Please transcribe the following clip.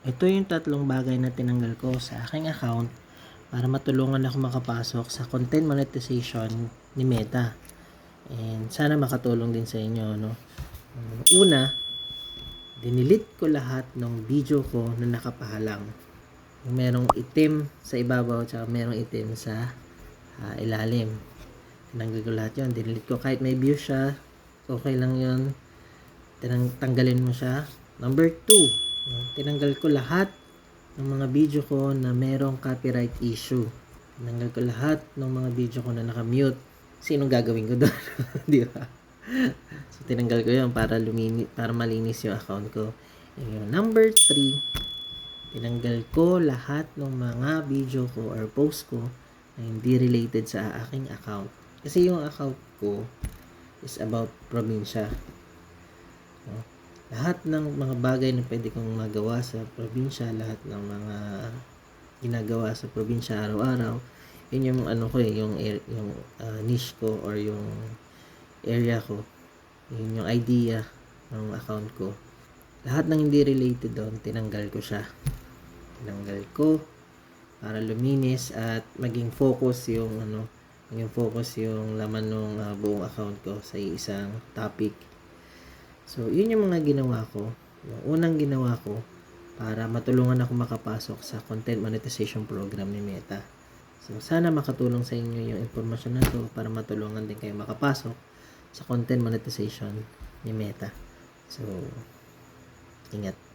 Ito yung tatlong bagay na tinanggal ko sa aking account para matulungan ako makapasok sa content monetization ni Meta. And sana makatulong din sa inyo, no? Una, dinilit ko lahat ng video ko na nakapahalang. Yung merong itim sa ibabaw at merong itim sa ilalim. Tinanggal ko lahat yun. Dinilit ko kahit may view siya. Okay lang yun. Tanggalin mo siya. Number 2, tinanggal ko lahat ng mga video ko na merong copyright issue. Tinanggal ko lahat ng mga video ko na naka-mute. Sinong gagawin ko doon? Di ba? So, tinanggal ko yun para malinis yung account ko. Yung number 3, tinanggal ko lahat ng mga video ko or post ko na hindi related sa aking account. Kasi yung account ko is about probinsya. No? Lahat ng mga bagay na pwede kong magawa sa probinsya, lahat ng mga ginagawa sa probinsya araw-araw, yun yung ano ko yung niche ko or yung area ko. Yun yung idea ng account ko. Lahat ng hindi related doon, tinanggal ko siya. Tinanggal ko para luminis at maging focus yung laman ng buong account ko sa isang topic. So, yun yung mga ginawa ko. Yung unang ginawa ko para matulungan ako makapasok sa content monetization program ni Meta. So, sana makatulong sa inyo yung informasyon na to para matulungan din kayo makapasok sa content monetization ni Meta. So, ingat.